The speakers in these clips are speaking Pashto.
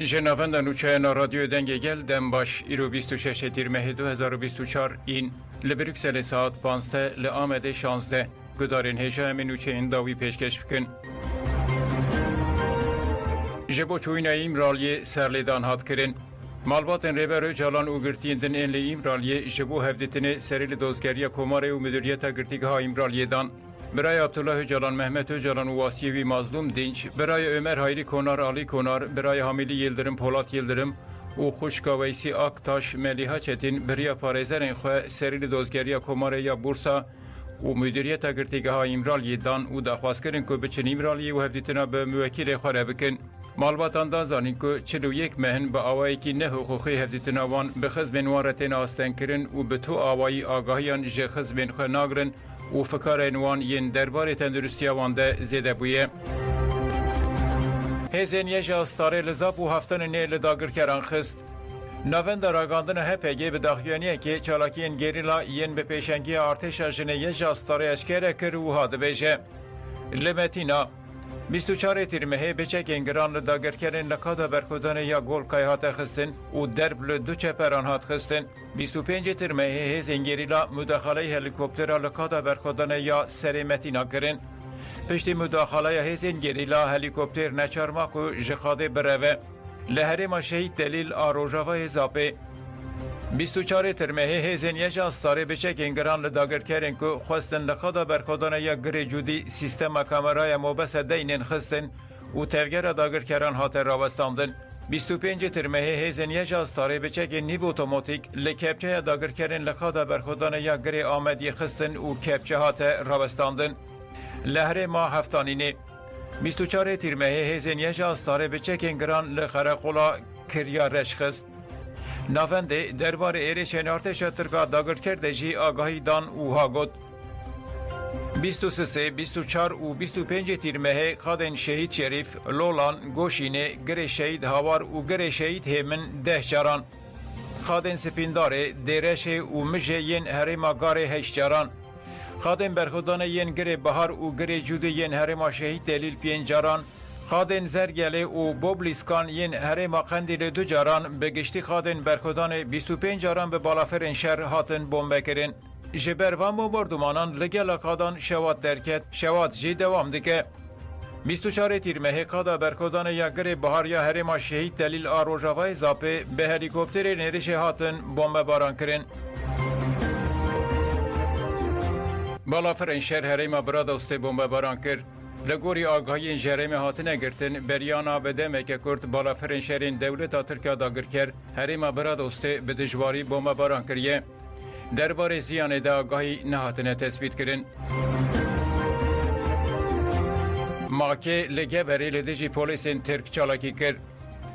جنابند نوچه رادیو دنگ گل دم باش ایرو 26 تیر ماه 2024 این لبروکسل ساعت 15 لآمده 16 گدارین هجا همین نوچه این داوی پیشکش بکن. جبو چوین ایم رالی سرلیدان هات کرن. مالباتن ریبر جالان او گرتین دن این لیم رالی جبو هفدتن سریل دوزگری کماره و مدیریت گرتیگه ها ایم رالی دان. برای عبدالله جلان محمد جلان و واسیوی مظلوم دینچ، برای عمر هایری کنار علی کنار، برای حامیلی یلدرم پولات یلدرم و خوشکا ویسی آکتاش ملیها چتین برای پارێزەرên خو سریل دوزگری کماره یا بورسا و مدیریت گرتیگه ها ایمرال یدان و دخواست کردن که بچن ایمرالی و هفدیتنا به موکیل خوره بکن. مالباتان دان زانین که 41 مهن با آوایی که نه حقوقی هفدیتنا وان به خزبین وارتین آستن کرن و به تو آوایی آگاهیان جه خزبین خو ناگرن و فکر وان ین درباره تندرستی وانده زیده بویه. هزین یه استاره لزاب و هفتن نیل داگر کران خست. نوند راگاندن هپگی به داخیانیه که چالاکین گریلا ین به پیشنگی ارتش جنه یه استاره اشکره کر و هاده بیجه. لمتینا 24 تیر مه بچک انگران داگر کردن نکادا برخودان یا گل کایهات خستن و درب لدو چپران هات خستن. 25 تیر مه هز انگریلا مداخله هلیکوپتر لکادا برخودان یا سریمتینا کرن. پشتی مداخله هز انگریلا هلیکوپتر نچارماک و جخاده بروه. لهره ما شهید دلیل آروژاوا هزاپه. 24 تیر مه هزین یه استاره بچک انگران لداگر کردن که خواستن لکادا برخودان یا گری جودی سیستم کامرای موبس دینن خستن و تفگر داگر کردن هات راوستاندن. 25 تیر مه هزین یه استاره بچک نیو اتوماتیک لکپچه داگر کردن لکادا برخودان یا گری آمدی خستن و کپچه هات راوستاندن. لهره ما هفتانینه 24 تیر مه هزین یه استاره بچک انگران لخرقولا کریارش خست. نافنده دربار ایریشن ارتش ترکا داگر کرده جی آگاهی دان او ها گد. 23 24 و 25 تیر مه خادن شهید شریف لولان گوشینه گر شهید هاوار و گر شهید همن 10 جاران. خادن سپینداره دیرش و مجه ین هرما گاره 8 جاران. خادن برخودان ین گر بهار و گر جوده ین هرما شهید دلیل 5 جاران. خادن زرگله و بوبلیسکان ین هرما قندیل 2 جاران به گشتی خادن برخودان 25 جاران به بالافرین شهر هاتن بمب کرن. جبر و بمباردمانان لگل خادان شوات درکت شوات جی دوام دیگه. 24 تیر مه قادا برخودان یاگر بهار یا هرما شهید دلیل آروژاوای زاپه به هلیکوپتر نریش هاتن بمب باران کرن. بالافرین شهر هرما براد است بمب باران کرد. لگوری آگاهی جرم هاتنه گرتن بریانا بدمه که کرد بالافرین شهرین دولت ترکیه داگر کرد هرما براد است به دجواری بمب باران کریه. درباره زیان ده آگاهی نهاتنه تثبیت کرن. ماکه لگه بری لدیجی پولیسین ترک چالاکی کرد.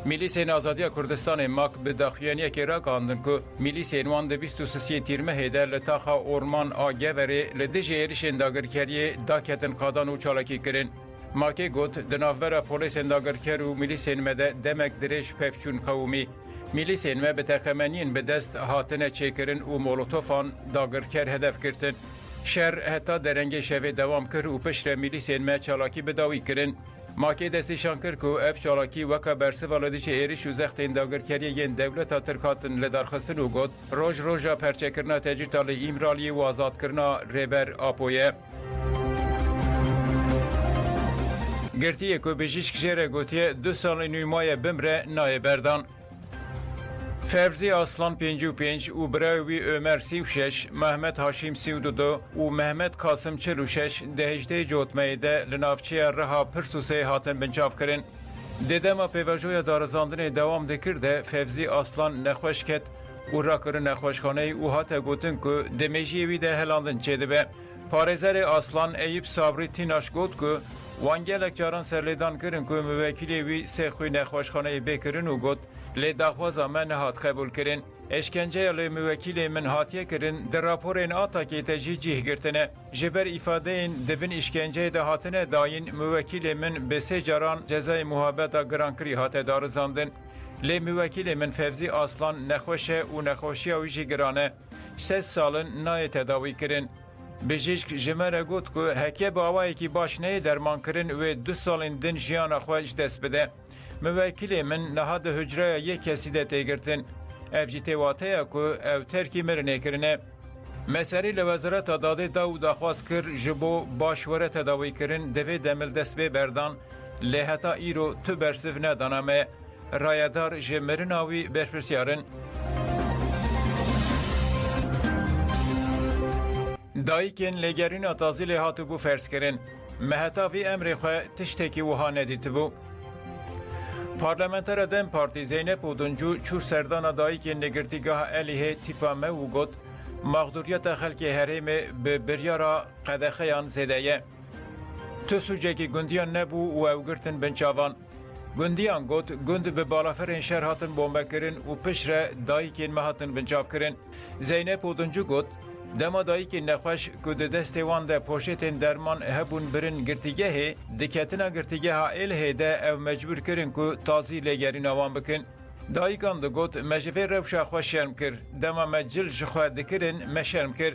میلیسین آزادی کردستان ماک به داخیانیه که را کاندن که میلیسین وان ده 23 تیر مه ده لطاقه اورمان آگه بری لدیجی ایریشن داگر کریه داکتن قادان و چالاکی کرن. ماکه گوت دنافبر پولیسین داگر کر و میلیسین مده دمک درش پفچون قومی. میلیسین ما به تخمینین به دست هاتنه چیکرن و مولوتوفان داگر کر هدف کردن. شهر حتی درنگ شوی دوام کرد و پشت میلیسین ما چالاکی بداوی کرن. ماکی دستیشان کرد که اف چالاکی وکا برسه والدیش ایریش و زختین داگر کریه ین دولت ترکاتن لدارخستن و گود روژا پرچه کرنا تجیر تالی ایمرالی و آزاد کرنا ریبر آپویه. گرتیه که بجیشک جره گوتیه 2 سال نویمای بمره نای بردان. فوزی اصلان 55 و براوی عمر 36 محمد هاشم 32 و محمد قاسم 46 دهجده جوتمه ده لنافچه رها پرسوسه هاتن بنچاف کرن. دیده ما پیوژوی دارزاندن دوام دکرده فوزی اصلان نخوش کت و را کرن نخوشخانه و هاته گوتن که دمیجیوی ده هلاندن چیده به. پارێزەرê اصلان ایب صابری تیناش گوت که وانگلک جاران سرلیدان کرن که موکیلی وی سخوی نخوشخانه بکرن و گوت لی دخوازا من هات قبول کرن. اشکنجه لی موکیل من هاتیه کرن در راپور این آتا که تجیجیه گرتنه. جبر افاده این دبن اشکنجه ده هاتنه داین موکیل من به 3 جاران جزای محابت گرانکری هاته دارزاندن. لی موکیل من فوزی اصلان نخوشه و نخوشی ویجی گرانه 6 سالن نای تداوی کرن. بجیشک جمره گوت که هکه باوایی که باش نه درمان کرن و 2 سالن دن جیان خواهش دست بده. موکل من نهاد هجره یک کسی ده تیگرتن. اف جی تیواته یا که او ترکی مرنه کرنه. مسئله لوزارت داده داو داخواست کر جبو باشوره تداوی کرن دوی دمل دست به بردان لحتا ایرو تو برسف ندانمه رایدار جمرناوی برپرسیارن. دایکن لگرین تازیل هاتو بو فرس کرن. مهتاوی امر خواه تشتکی وها ندیت بو. پارلمانتر دم پارتی زینب اودنجو چور سردان دایکن نگرتیگاه الیه تیپامه و گد مغدوریت خلک هریم به بریارا قدخیان زدهیه. تو سوچه گندیان نبو و اوگرتن بنچاوان. گندیان گوت گند به بالافرین شهر هاتن بومبه کرن و پشر دایکین مهاتن بنچاو کرن. زینب اودنجو گوت دما دایکین نخوش کد دست وان ده پوشتین درمان هبون برن گرتیگه دکتنا گرتیگه ها اله ده او مجبور کرن که تازی لگرین آوان بکن. دایکان دو گوت مجفه روشا خوش شرم کر دما مجل جخواه دکرن مشرم کر.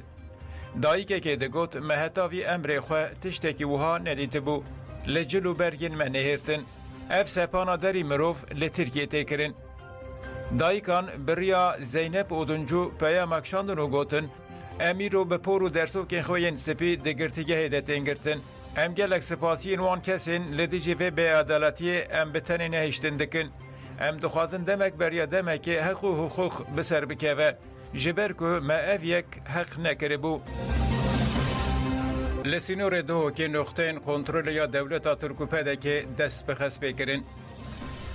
دایکه که دو گوت مهتاوی امر خواه تشتکی وها ندیت بو لجلو برگن منهرتن. اف سپانا داری مروف لترکیه تکرن. دایکان بریا زینب اودنجو پیا مکشاندن و گوتن امیرو به پورو درسو که خوین سپی دگرتیگه هیدت انگرتن. ام گلک سپاسی وان کسین لدیجی و به عدالتی ام بتنی نهشتن دکن. ام دخوازن دمک بریا دمک حقوق بسر بکوه. جبر که ما اف یک حق نکره بو. لسینور دو که نقطه کنترل یا دولت ترکوپده که دست بخص بکرن.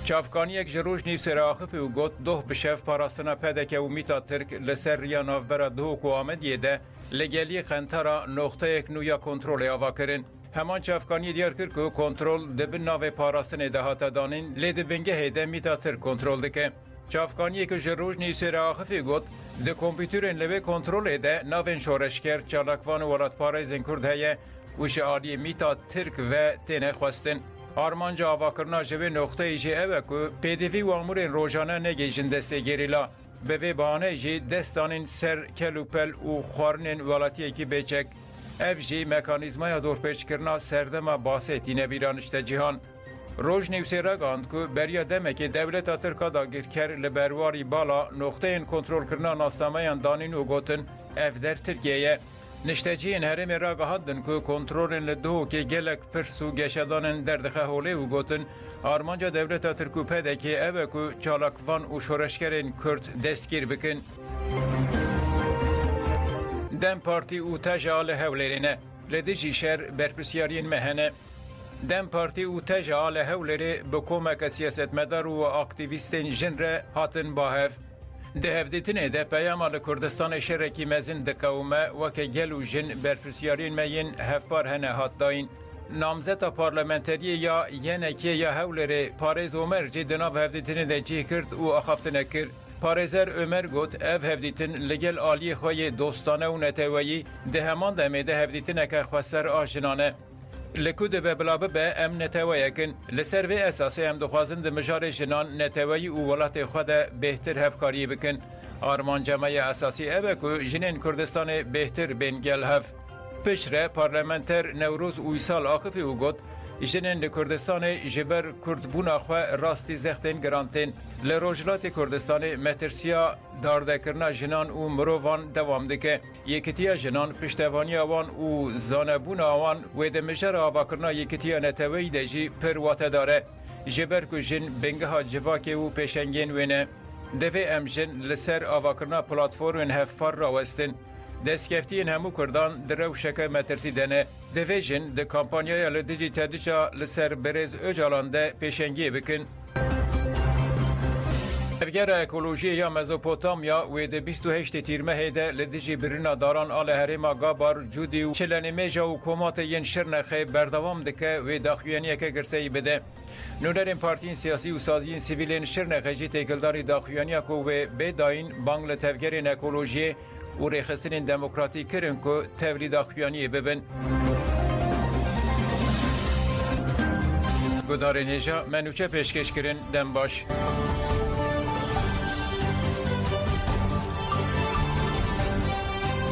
چافکانی یک جروش نیو سراخفی و گوت دوه بشف پاراستنا پدکه و میتا ترک لسر یا نافبرا دو کو آمدیه ده لگلی خنتارا نقطه یک نویا کنترل آوا کرن. همان چافکانی دیار کرد که کنترل دبن ناو پاراستن دهات دانین لید بنگه هیده میتا ترک کنترل دکه. چافکانی که جروش نیو سراخفی گوت ده کمپیوترین لوی کنترل ده ناوین شورشکر چالاکوان ولات پارایزن کرد هیه وش آلی میتا ترک و تینه خواستن. آرمانجا آواکرنا جوی نقطه ایجی اوه که پیدوی و امورین روزانه نگیجن دسته گیریلا. به وی بانه ایجی دستانین سر کلوپل و خوارنین ولاتی که بیچک. اف جی مکانیزمای دورپیچ کرنا سردما باسیتی نبیرانشت جهان. روز نیوسی رگاند که بریا دمه که دولت ترکا داگیر کر لبرواری بالا نقطه این کنترل کرنا ناستامایان دانین و گوتن اف در ترکیه. نشتجین هرم را گهاندن که کنترلن لدو که گلک پرسو گشدانن دردخه هوله و گوتن آرمانجا دولت ترکوپده که اوه که چالاکوان و شورشکرین کرد دستگیر بکن. دم پارتی او تجال هولرینه لدیجی شهر برپرسیارین مهنه. دم پارتی او تجال هولری بکومک سیاست مدار و اکتیویستین جنر هاتن باهف. ده هفدیتنه ده پیامال کردستان شرکی مزن دکاومه و که گلو جن برپرسیارین مین هفبار هنه هات داین. نامزد پارلمانتری یا ینکی یا هولر پارز عمر جی دناب هفدیتنه ده جی کرد و اخافتنه کرد. پارزر عمر گوت اف هفدیتن لگل آلی خوی دوستانه و نتوایی ده همان دمه ده هفدیتنه که خواستر آجنانه. لکود به بلابه به ام نتوایی کن لسر و اساسی هم دخوازن ده مجار جنان نتوایی و ولات خود بهتر هفکاری بکن. آرمان جمعی اساسی اوه که جنین کردستان بهتر بین گل هف. پشره پارلمانتر نوروز اویسال آخفی و گوت جنین کردستان جبر کردبونا خواه راستی زختین گرانتین لروجلات کردستان مترسیا دارده کرنا جنان و مروان دوام دکه. یکتیا جنان پشتوانی آوان و زانبون آوان و دمجر آوا کرنا یکتیا نتوی دجی پر واته داره. جبر که جن بنگه ها جواکه و پیشنگین وینه. دوی ام جن لسر آوا کرنا پلاتفورم هفپار راوستن. دستکفتین همو کردان در روشک مترسی دنه. دوی جن ده کامپانیای لدیجی تدیجا لسر برز اجالانده پیشنگی بکن. افگر اکولوژی یا مزوپوتامیا و ده 28 تیرمه هیده لدیجی برنا داران آل هریما گابار جودی و چلنمیجا و کومات ین شرنخه بردوام دکه و داخویانی که گرسهی بده. نونرین پارتین سیاسی و سازین سیویلین شرنخه جی تکلداری داخویانی که و بداین بانگل تفگرین اکولوژی و ریخستین دموکراتی کرن که تولید داخویانی ببن. گدارین هجا منوچه پیشکش کرن دم باش.